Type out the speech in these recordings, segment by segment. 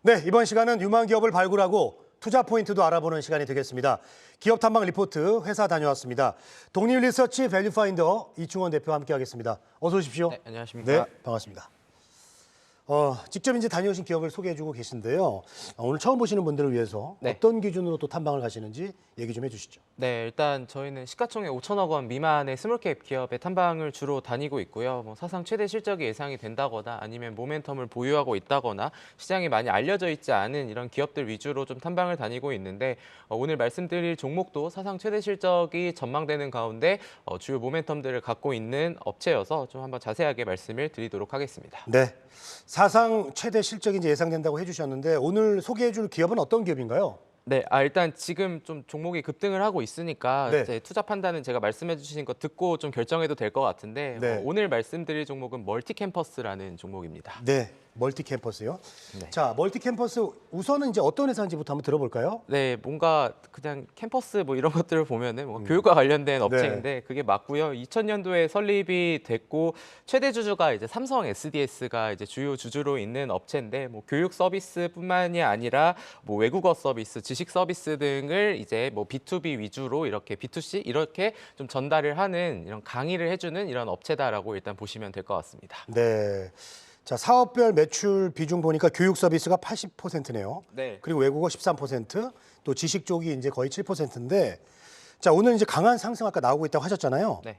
네, 이번 시간은 유망 기업을 발굴하고 투자 포인트도 알아보는 시간이 되겠습니다. 기업 탐방 리포트 회사 다녀왔습니다. 독립 리서치 밸류 파인더 이충원 대표와 함께하겠습니다. 어서 오십시오. 네, 안녕하십니까. 네, 반갑습니다. 직접 이제 다녀오신 기업을 소개해주고 계신데요. 오늘 처음 보시는 분들을 위해서 네. 어떤 기준으로 또 탐방을 가시는지 얘기 좀 해주시죠. 네, 일단 저희는 시가총액 5천억 원 미만의 스몰캡 기업의 탐방을 주로 다니고 있고요. 뭐 사상 최대 실적이 예상이 된다거나 아니면 모멘텀을 보유하고 있다거나 시장에 많이 알려져 있지 않은 이런 기업들 위주로 좀 탐방을 다니고 있는데 오늘 말씀드릴 종목도 사상 최대 실적이 전망되는 가운데 주요 모멘텀들을 갖고 있는 업체여서 좀 한번 자세하게 말씀을 드리도록 하겠습니다. 네, 사상 최대 실적이 이제 예상된다고 해주셨는데 오늘 소개해줄 기업은 어떤 기업인가요? 네, 일단 지금 좀 종목이 급등을 하고 있으니까 네. 이제 투자 판단은 제가 말씀해 주신 거 듣고 좀 결정해도 될 것 같은데 네. 오늘 말씀드릴 종목은 멀티캠퍼스라는 종목입니다. 네, 멀티캠퍼스요. 네. 자, 멀티캠퍼스 우선은 이제 어떤 회사인지부터 한번 들어볼까요? 네, 뭔가 그냥 캠퍼스 뭐 이런 것들을 보면은 뭐 교육과 관련된 업체인데 그게 맞고요. 2000년도에 설립이 됐고 최대 주주가 이제 삼성 SDS가 이제 주요 주주로 있는 업체인데 뭐 교육 서비스뿐만이 아니라 뭐 외국어 서비스, 지식 서비스 등을 이제 뭐 B2B 위주로 이렇게 B2C 이렇게 좀 전달을 하는 이런 강의를 해주는 이런 업체다라고 일단 보시면 될 것 같습니다. 네. 자, 사업별 매출 비중 보니까 교육 서비스가 80%네요. 네. 그리고 외국어 13%, 또 지식 쪽이 이제 거의 7%인데, 자, 오늘 이제 강한 상승 아까 나오고 있다고 하셨잖아요. 네.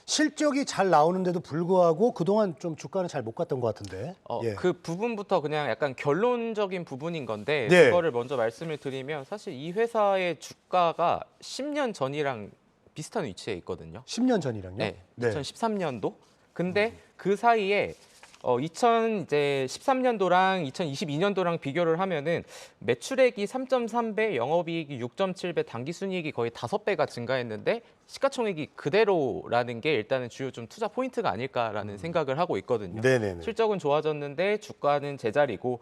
실적이 잘 나오는데도 불구하고 그동안 좀 주가는 잘 못 갔던 것 같은데. 예. 그 부분부터 그냥 약간 결론적인 부분인 건데 네. 그거를 먼저 말씀을 드리면 사실 이 회사의 주가가 10년 전이랑 비슷한 위치에 있거든요. 10년 전이랑요? 네, 2013년도. 근데 그 사이에 2013년도랑 2022년도랑 비교를 하면은 매출액이 3.3배, 영업이익이 6.7배, 당기순이익이 거의 5배가 증가했는데 시가총액이 그대로라는 게 일단은 주요 좀 투자 포인트가 아닐까라는 생각을 하고 있거든요. 네네네. 실적은 좋아졌는데 주가는 제자리고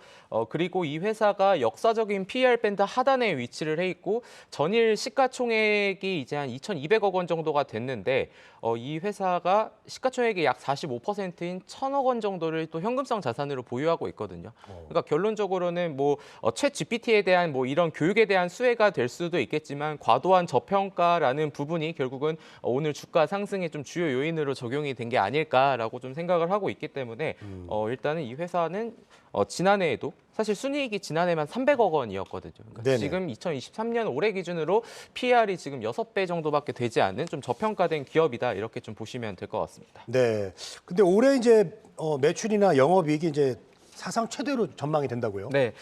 그리고 이 회사가 역사적인 PER 밴드 하단에 위치를 해 있고 전일 시가총액이 이제 한 2,200억 원 정도가 됐는데 이 회사가 시가총액의 약 45%인 1,000억 원 정도를 또 현금성 자산으로 보유하고 있거든요. 그러니까 결론적으로는 뭐 챗 GPT에 대한 뭐 이런 교육에 대한 수혜가 될 수도 있겠지만 과도한 저평가라는 부분이 결국은 오늘 주가 상승의 좀 주요 요인으로 적용이 된 게 아닐까라고 좀 생각을 하고 있기 때문에 일단은 이 회사는 지난해에도 사실 순이익이 지난해만 300억 원이었거든요. 그러니까 지금 2023년 올해 기준으로 PER이 지금 6배 정도밖에 되지 않는 좀 저평가된 기업이다 이렇게 좀 보시면 될 것 같습니다. 네. 근데 올해 이제 매출이나 영업이익이 이제 사상 최대로 전망이 된다고요? 네.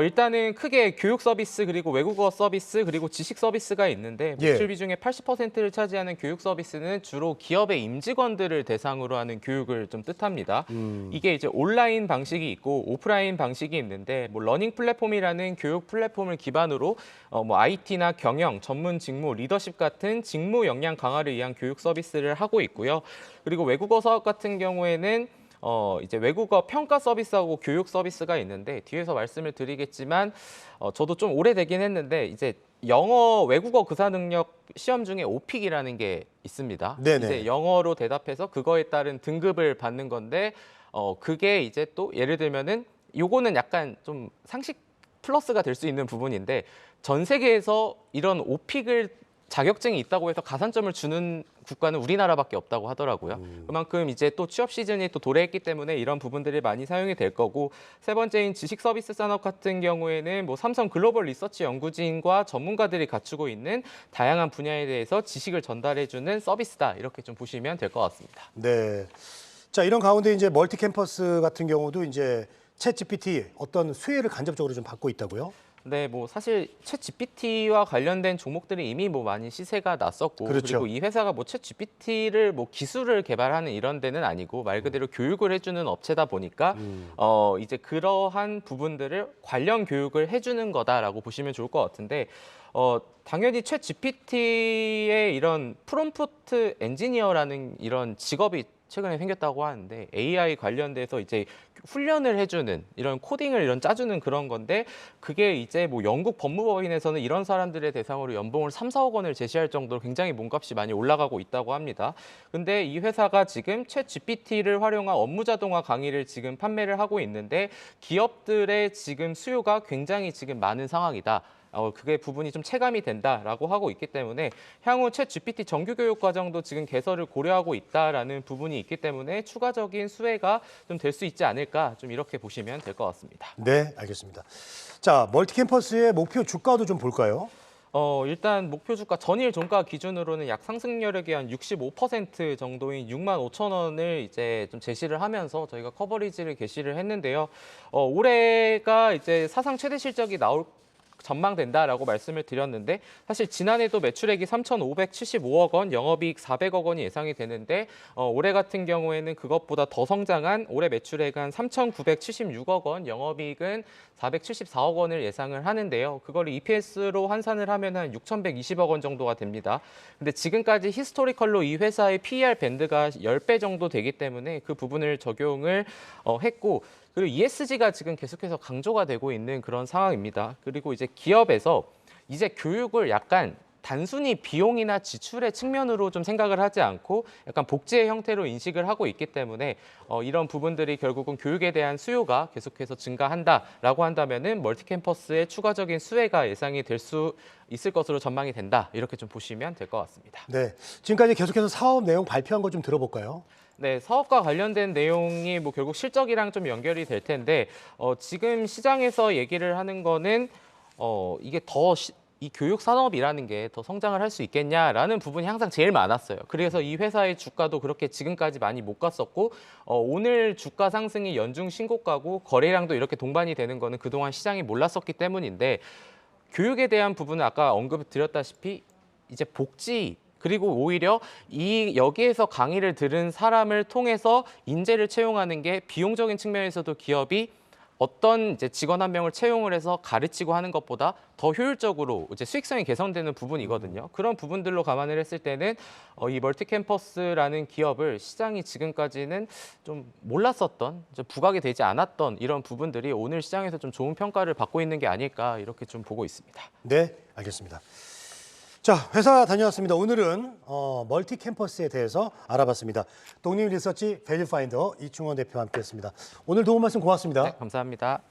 일단은 크게 교육 서비스 그리고 외국어 서비스 그리고 지식 서비스가 있는데 매출 비중의 80%를 차지하는 교육 서비스는 주로 기업의 임직원들을 대상으로 하는 교육을 좀 뜻합니다. 이게 이제 온라인 방식이 있고 오프라인 방식이 있는데 뭐 러닝 플랫폼이라는 교육 플랫폼을 기반으로 뭐 IT나 경영, 전문 직무, 리더십 같은 직무 역량 강화를 위한 교육 서비스를 하고 있고요. 그리고 외국어 사업 같은 경우에는 이제 외국어 평가 서비스하고 교육 서비스가 있는데 뒤에서 말씀을 드리겠지만 저도 좀 오래되긴 했는데 이제 영어 외국어 구사 능력 시험 중에 오픽이라는 게 있습니다. 네네. 이제 영어로 대답해서 그거에 따른 등급을 받는 건데 그게 이제 또 예를 들면은 요거는 약간 좀 상식 플러스가 될 수 있는 부분인데 전 세계에서 이런 오픽을 자격증이 있다고 해서 가산점을 주는 국가는 우리나라밖에 없다고 하더라고요. 그만큼 이제 또 취업 시즌이 또 도래했기 때문에 이런 부분들이 많이 사용이 될 거고 세 번째인 지식 서비스 산업 같은 경우에는 뭐 삼성 글로벌 리서치 연구진과 전문가들이 갖추고 있는 다양한 분야에 대해서 지식을 전달해주는 서비스다 이렇게 좀 보시면 될 것 같습니다. 네. 자, 이런 가운데 이제 멀티 캠퍼스 같은 경우도 이제 챗 GPT 어떤 수혜를 간접적으로 좀 받고 있다고요? 네, 뭐 사실 챗 GPT와 관련된 종목들이 이미 뭐 많이 시세가 났었고 그렇죠. 그리고 이 회사가 뭐 챗 GPT를 뭐 기술을 개발하는 이런 데는 아니고 말 그대로 교육을 해주는 업체다 보니까 이제 그러한 부분들을 관련 교육을 해주는 거다라고 보시면 좋을 것 같은데 당연히 챗 GPT의 이런 프롬프트 엔지니어라는 이런 직업이 최근에 생겼다고 하는데 AI 관련돼서 이제 훈련을 해주는 이런 코딩을 이런 짜주는 그런 건데 그게 이제 뭐 영국 법무법인에서는 이런 사람들의 대상으로 연봉을 3, 4억 원을 제시할 정도로 굉장히 몸값이 많이 올라가고 있다고 합니다. 근데 이 회사가 지금 챗 GPT를 활용한 업무 자동화 강의를 지금 판매를 하고 있는데 기업들의 지금 수요가 굉장히 지금 많은 상황이다. 그게 부분이 좀 체감이 된다라고 하고 있기 때문에 향후 챗 GPT 정규 교육 과정도 지금 개설을 고려하고 있다라는 부분이 있기 때문에 추가적인 수혜가 좀 될 수 있지 않을까 좀 이렇게 보시면 될 것 같습니다. 네, 알겠습니다. 자, 멀티캠퍼스의 목표 주가도 좀 볼까요? 일단 목표 주가 전일 종가 기준으로는 약 상승 여력이 한 65% 정도인 6만 5천 원을 이제 좀 제시를 하면서 저희가 커버리지를 게시를 했는데요. 올해가 이제 사상 최대 실적이 나올 전망된다라고 말씀을 드렸는데 사실 지난해도 매출액이 3,575억 원, 영업이익 400억 원이 예상이 되는데 올해 같은 경우에는 그것보다 더 성장한 올해 매출액은 3,976억 원, 영업이익은 474억 원을 예상을 하는데요. 그걸 EPS로 환산을 하면 한 6,120억 원 정도가 됩니다. 근데 지금까지 히스토리컬로 이 회사의 PER 밴드가 10배 정도 되기 때문에 그 부분을 적용을 했고 그리고 ESG가 지금 계속해서 강조가 되고 있는 그런 상황입니다. 그리고 이제 기업에서 이제 교육을 약간 단순히 비용이나 지출의 측면으로 좀 생각을 하지 않고 약간 복지의 형태로 인식을 하고 있기 때문에 이런 부분들이 결국은 교육에 대한 수요가 계속해서 증가한다라고 한다면은 멀티캠퍼스의 추가적인 수혜가 예상이 될 수 있을 것으로 전망이 된다. 이렇게 좀 보시면 될 것 같습니다. 네, 지금까지 계속해서 사업 내용 발표한 거 좀 들어볼까요? 네, 사업과 관련된 내용이 뭐 결국 실적이랑 좀 연결이 될 텐데 지금 시장에서 얘기를 하는 거는 이게 이 교육 산업이라는 게 더 성장을 할 수 있겠냐라는 부분이 항상 제일 많았어요. 그래서 이 회사의 주가도 그렇게 지금까지 많이 못 갔었고 오늘 주가 상승이 연중 신고가고 거래량도 이렇게 동반이 되는 거는 그동안 시장이 몰랐었기 때문인데 교육에 대한 부분은 아까 언급드렸다시피 이제 복지 그리고 오히려 여기에서 강의를 들은 사람을 통해서 인재를 채용하는 게 비용적인 측면에서도 기업이 어떤 이제 직원 한 명을 채용을 해서 가르치고 하는 것보다 더 효율적으로 이제 수익성이 개선되는 부분이거든요. 그런 부분들로 감안을 했을 때는 이 멀티캠퍼스라는 기업을 시장이 지금까지는 좀 몰랐었던, 좀 부각이 되지 않았던 이런 부분들이 오늘 시장에서 좀 좋은 평가를 받고 있는 게 아닐까 이렇게 좀 보고 있습니다. 네, 알겠습니다. 자, 회사 다녀왔습니다. 오늘은 멀티캠퍼스에 대해서 알아봤습니다. 독립리서치 밸류파인더 이충원 대표와 함께했습니다. 오늘 도움 말씀 고맙습니다. 네, 감사합니다.